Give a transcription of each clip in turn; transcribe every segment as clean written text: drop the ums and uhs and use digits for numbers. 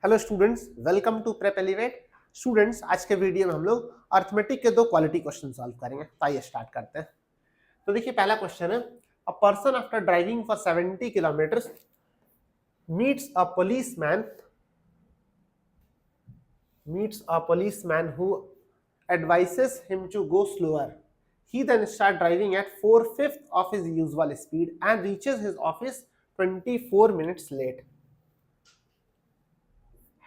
Hello students, welcome to Prep Elevate. Students, आज के video में हम लोग अर्थमेटिक के दो क्वालिटी क्वेश्चन सॉल्व करेंगे। तो आइए स्टार्ट करते हैं। तो देखिए, पहला क्वेश्चन है, a person after driving for 70 kilometres meets a policeman who advises him to go slower. He then starts driving at 4/5 of his usual speed and reaches his office 24 minutes late.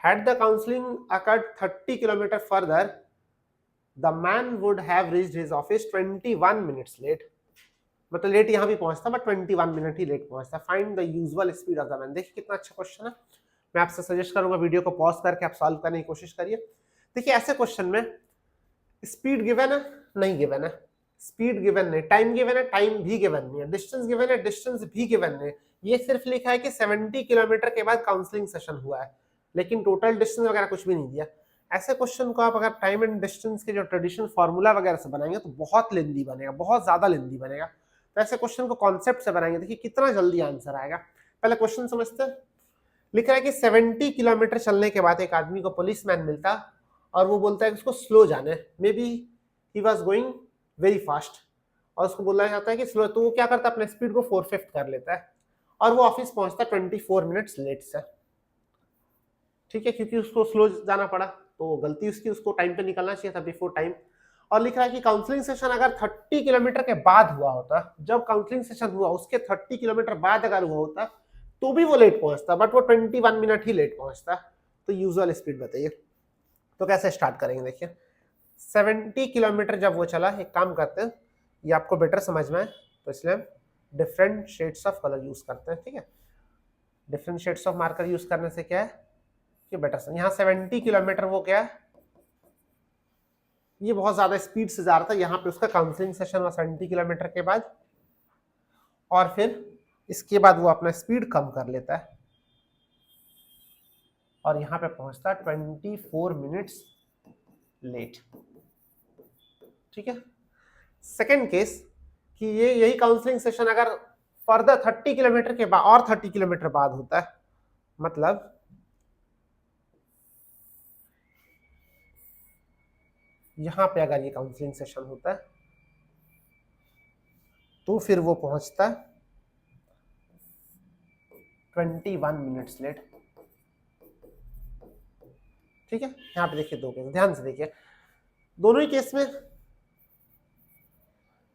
Had the counseling occurred 30 kilometers further, the man would have reached his office 21 minutes late. मतलब late यहाँ भी पहुंचता but 21 minute he late पहुंचता। Find the usual speed of the man. देखिए कितना अच्छा question है। मैं आपसे सजेस्ट करूंगा वीडियो को पॉज करके आप सॉल्व करने की कोशिश करिए। देखिए, ऐसे क्वेश्चन में स्पीड गिवन है, नहीं गिवन है, स्पीड गिवन नहीं, टाइम गिवन है, टाइम भी गिवन नहीं है, डिस्टेंस गिवन है, डिस्टेंस भी गिवन नहीं है। ये सिर्फ लिखा है कि 70 किलोमीटर के बाद काउंसलिंग सेशन हुआ है, लेकिन टोटल डिस्टेंस वगैरह कुछ भी नहीं दिया। ऐसे क्वेश्चन को आप अगर टाइम एंड डिस्टेंस के जो ट्रेडिशनल फॉर्मूला वगैरह से बनाएंगे तो बहुत लेंदी बनेगा, बहुत ज्यादा लेंदी बनेगा। तो ऐसे क्वेश्चन को कॉन्सेप्ट से बनाएंगे, देखिए कितना जल्दी आंसर आएगा। पहले क्वेश्चन समझते हैं। लिख रहा है कि 70 किलोमीटर चलने के बाद एक आदमी को पुलिसमैन मिलता और वो बोलता है कि उसको स्लो जाना है। May be he was going very fast और उसको बोला जाता है कि स्लो। तो वो क्या करता है, अपने स्पीड को 4/5 कर लेता है और वो ऑफिस पहुंचता है 24 मिनट्स लेट से। ठीक है, क्योंकि उसको स्लो जाना पड़ा तो गलती उसकी, उसको टाइम पे निकलना चाहिए था, बिफोर टाइम। और लिख रहा है कि काउंसलिंग सेशन अगर 30 किलोमीटर के बाद हुआ होता, जब काउंसलिंग सेशन हुआ उसके 30 किलोमीटर बाद अगर हुआ होता तो भी वो लेट पहुंचता, बट वो 21 मिनट ही लेट पहुंचता। तो यूजुअल स्पीड बताइए। तो कैसे स्टार्ट करेंगे, देखिए 70 किलोमीटर जब वो चला, एक काम करते हैं, ये आपको बेटर समझ में आए तो इसलिए हम different shades of colour use करते हैं। ठीक है, different shades of marker use करने से क्या है कि बेटर। यहाँ 70 किलोमीटर वो क्या है, ये बहुत ज्यादा स्पीड से जा रहा था। यहाँ पे उसका काउंसलिंग सेशन हुआ 70 किलोमीटर के बाद और फिर इसके बाद वो अपना स्पीड कम कर लेता है और यहाँ पे पहुंचता 24 मिनट्स लेट। ठीक है, सेकेंड केस कि ये यही काउंसलिंग सेशन अगर फर्दर 30 किलोमीटर के बाद और 30 किलोमीटर बाद होता है, मतलब यहां पे अगर ये काउंसलिंग सेशन होता है तो फिर वो पहुंचता 21 मिनट्स लेट। ठीक है, यहां पे देखिए दो केस, ध्यान से देखिए, दोनों ही केस में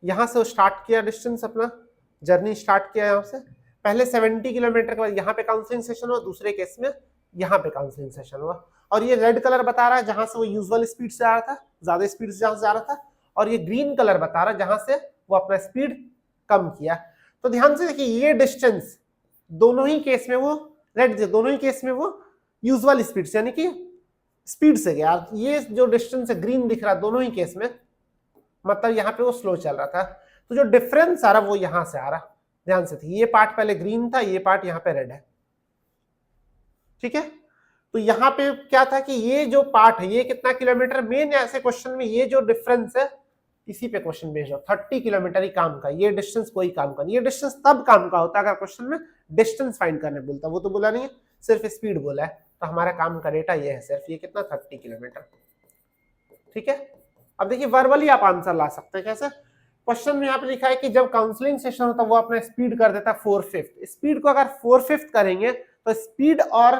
यहां से स्टार्ट किया डिस्टेंस, अपना जर्नी स्टार्ट किया यहां से। पहले 70 किलोमीटर के बाद यहाँ पे काउंसलिंग सेशन हुआ, दूसरे केस में यहाँ पे काउंसलिंग सेशन हुआ। और ये रेड कलर बता रहा है जहां से वो यूजुअल स्पीड से आ रहा था, ज्यादा स्पीड से जहां से आ रहा था, और ये ग्रीन कलर बता रहा है जहां से वो अपना स्पीड कम किया। तो ध्यान से देखिए, ये डिस्टेंस दोनों ही केस में वो रेड, दोनों ही केस में वो यूजुअल स्पीड से यानी कि स्पीड से गया। ये जो डिस्टेंस है ग्रीन दिख रहा है दोनों ही केस में, मतलब यहाँ पे वो स्लो चल रहा था। तो जो डिफरेंस आ रहा वो यहां से आ रहा, ध्यान से, ये पार्ट पहले ग्रीन था, ये पार्ट यहाँ पे रेड है। ठीक है, तो यहाँ पे क्या था कि ये जो पार्ट है ये कितना किलोमीटर, मेन ऐसे क्वेश्चन में ये जो डिफरेंस है इसी पे क्वेश्चन बेस्ड हो। 30 किलोमीटर ही काम का, ये डिस्टेंस कोई काम का नहीं। ये डिस्टेंस तब काम का होता है अगर क्वेश्चन में डिस्टेंस फाइंड करने बोलता, वो तो बोला नहीं है, सिर्फ स्पीड बोला है। तो हमारा काम का डेटा ये है सिर्फ, ये कितना 30 किलोमीटर। ठीक है, अब देखिए वर्बली आप आंसर ला सकते हैं। कैसे, क्वेश्चन में यहाँ पे लिखा है कि जब काउंसलिंग सेशन होता है वो अपना स्पीड कर देता है 4/5। स्पीड को अगर 4/5 करेंगे तो स्पीड और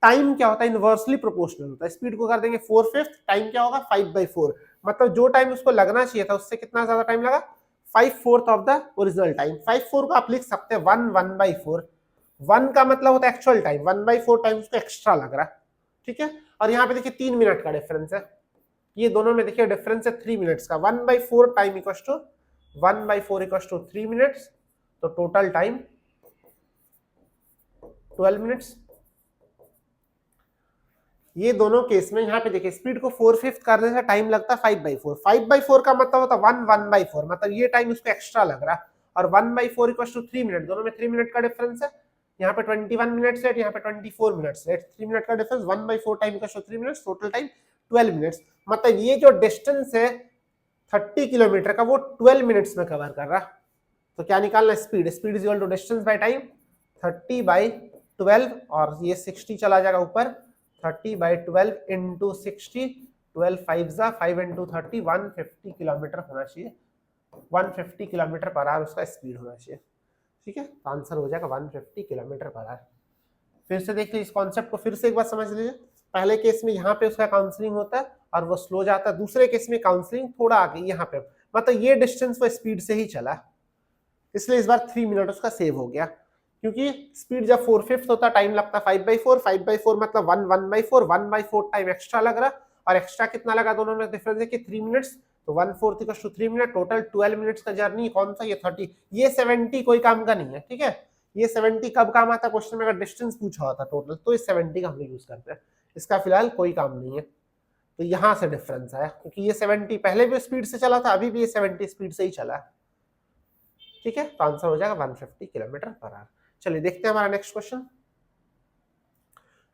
टाइम क्या होता है, इनवर्सली प्रोपोर्शनल होता है। स्पीड को कर देंगे 4/5, टाइम क्या होगा 5/4, मतलब जो टाइम उसको लगना चाहिए था उससे कितना ज्यादा टाइम लगा, 5/4 ऑफ द ओरिजिनल टाइम। 5/4 को आप लिख सकते हैं 1/4। 1 का मतलब होता है एक्चुअल टाइम, 1/4 टाइम उसको एक्स्ट्रा लग रहा है। ठीक है, और यहाँ पे देखिए 3 मिनट का डिफरेंस है, ये दोनों में देखिए डिफरेंस है 3 मिनट्स का। 1/4 time equal to 1/4 equal to 3 minutes, तो टोटल टाइम 12 मिनट्स। ये दोनों केस में यहाँ पे देखिए स्पीड को 4/5 करने से टाइम लगता है 5/4। 5/4 का मतलब होता है 1/4, मतलब ये टाइम उसको एक्स्ट्रा लग रहा है। और 1/4 इक्वल टू 3 मिनट, दोनों में 3 मिनट का डिफरेंस है। यहाँ पे 21 मिनट्स लेट, यहाँ पे 24 मिनट्स लेट, 3 मिनट का difference. 1/4 time equal to 3 minutes, total time 12 minutes. मतलब ये जो डिस्टेंस है 30 किलोमीटर का वो 12 मिनट्स में कवर कर रहा। तो क्या निकालना, speed, speed is equal to distance by time, 30/12, और ये 60 चला जाएगा ऊपर, 30 बाई 12 इंटू 60, 12 5 जा 5 इंटू 30, 150 किलोमीटर होना चाहिए, 150 किलोमीटर पर आवर उसका स्पीड होना चाहिए। ठीक है, तो आंसर हो जाएगा 150 किलोमीटर पर आवर। फिर से देख लीजिए इस कॉन्सेप्ट को, फिर से एक बार समझ लीजिए। पहले केस में यहाँ पे उसका काउंसलिंग होता है और वो स्लो जाता है, दूसरे केस में काउंसलिंग थोड़ा आगे यहाँ पे, मतलब ये डिस्टेंस वो स्पीड से ही चला, इसलिए इस बार 3 मिनट उसका सेव हो गया। क्योंकि स्पीड जब 4/5 होता टाइम लगता 5/4, 5/4 मतलब 1/4, 1/4 टाइम एक्स्ट्रा लग रहा, और एक्स्ट्रा कितना लगा दोनों में डिफरेंस है कि 3 मिनट्स, तो 1/4 इक्वल्स टू 3 मिनट, टोटल 12 मिनट्स का जर्नी। कौन सा ये 30, ये 70 कोई काम का नहीं है। ठीक है, ये 70 कब काम आता है क्वेश्चन में, अगर डिस्टेंस पूछा होता टोटल, तो इस 70 का हम लोग यूज करते हैं, इसका फिलहाल कोई काम नहीं है। तो यहां से डिफरेंस आया, क्योंकि ये 70 पहले भी स्पीड से चला था, अभी भी ये 70 स्पीड से ही चला है। ठीक है, तो आंसर हो जाएगा 150 किलोमीटर पर आवर। चलिए देखते हैं हमारा नेक्स्ट क्वेश्चन।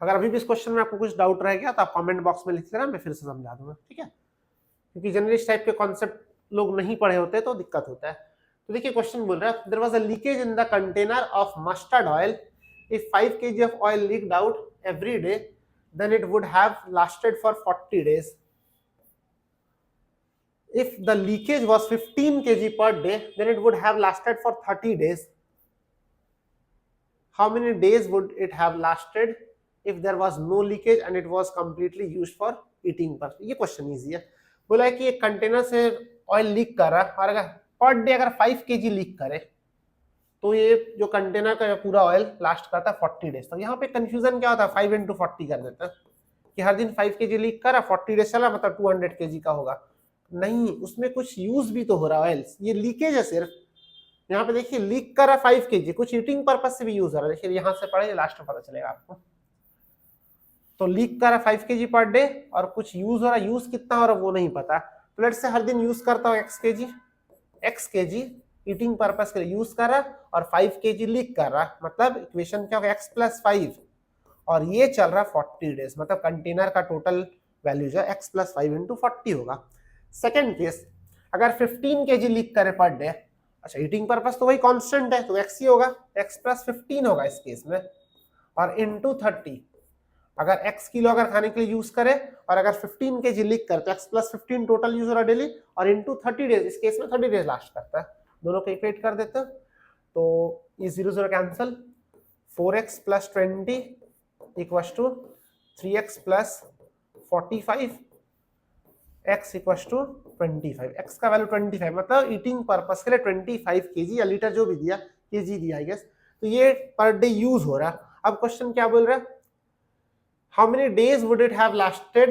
अगर अभी भी इस क्वेश्चन में आपको कुछ डाउट रह गया तो आप कमेंट बॉक्स में लिख देना, मैं फिर से समझा दूंगा। ठीक है, क्योंकि जनरली इस टाइप के कॉन्सेप्ट लोग नहीं पढ़े होते तो दिक्कत होता है। तो देखिए क्वेश्चन बोल रहा है, there was a leakage in the container of mustard oil, if 5 kg of oil leaked out every day then it would have lasted for 40 days. If the leakage was 15 kg per day, then it would have lasted for 30 days. How many days would it have lasted if there was no leakage and it was completely used for eating purpose? ये question easy है। बोला है कि एक container से oil leak कर रहा है, और अगर पर डे अगर 5 kg लीक करे तो ये जो कंटेनर का पूरा ऑयल लास्ट करता है 40 डेज। तो यहाँ पे कंफ्यूजन क्या होता है, 5 into 40 कर देता है कि हर दिन 5 kg लीक करा, 40 डेज चला, मतलब 200 kg का होगा। नहीं, उसमें कुछ यूज भी तो हो रहा है, ये लीकेज है सिर्फ। यहाँ पे देखिए लीक कर रहा 5 kg, कुछ हीटिंग पर्पस से भी यूज हो रहा है। देखिए यहाँ से पढ़े लास्ट में पता चलेगा आपको। तो लीक कर रहा 5 kg पर डे और कुछ यूज हो रहा है, यूज कितना हो रहा है वो नहीं पता। तो लेट्स से हर दिन यूज करता हूँ x kg ईटिंग पर्पस के लिए यूज कर रहा और 5 kg लीक कर रहा, मतलब इक्वेशन क्या होगा, x + 5, और ये चल रहा 40 डेज, मतलब कंटेनर का टोटल वैल्यू जो x + 5 × 40 होगा। सेकेंड केस, अगर 15 kg लीक करे पर डे, अच्छा हीटिंग पर्पस तो वही कांस्टेंट है तो x ही होगा, x + 15 होगा इस केस में, और इंटू 30, अगर x किलो अगर खाने के लिए यूज करे और अगर 15 kg लीक करे तो x + 15 टोटल यूज हो रहा डेली, और इंटू 30 डेज, इस केस में 30 डेज लास्ट करता है। दोनों को इक्वेट कर देते हैं तो ये 0 0 cancel, 4x + 20 = 3x + 45, x = 25, x का वैल्यू 25, मतलब ईटिंग पर्पस के लिए 25 kg या लीटर जो भी दिया, kg दिया आई गेस, तो ये पर डे यूज हो रहा। अब क्वेश्चन क्या बोल रहा है, how many days would it have lasted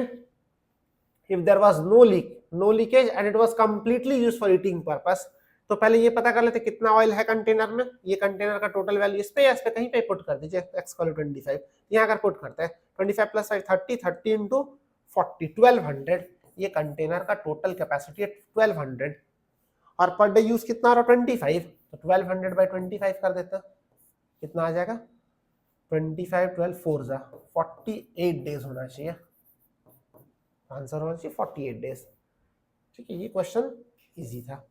if there was no leakage and it was completely used for eating purpose. तो पहले ये पता कर लेते कितना ऑयल है कंटेनर में, ये कंटेनर का टोटल वैल्यू इस पे या इस पे कहीं पे पुट कर दीजिए, x = 25, यहाँ अगर पुट करते हैं 25 + 5 30, 30 × 40 1200, ये कंटेनर का टोटल कैपेसिटी है 1200, और पर डे यूज कितना हो रहा 25, तो 1200/25 कर देते हैं, कितना आ जाएगा 25 12 4 जा 48 डेज होना चाहिए, आंसर होना चाहिए 48 डेज। ठीक है, ये क्वेश्चन इजी था।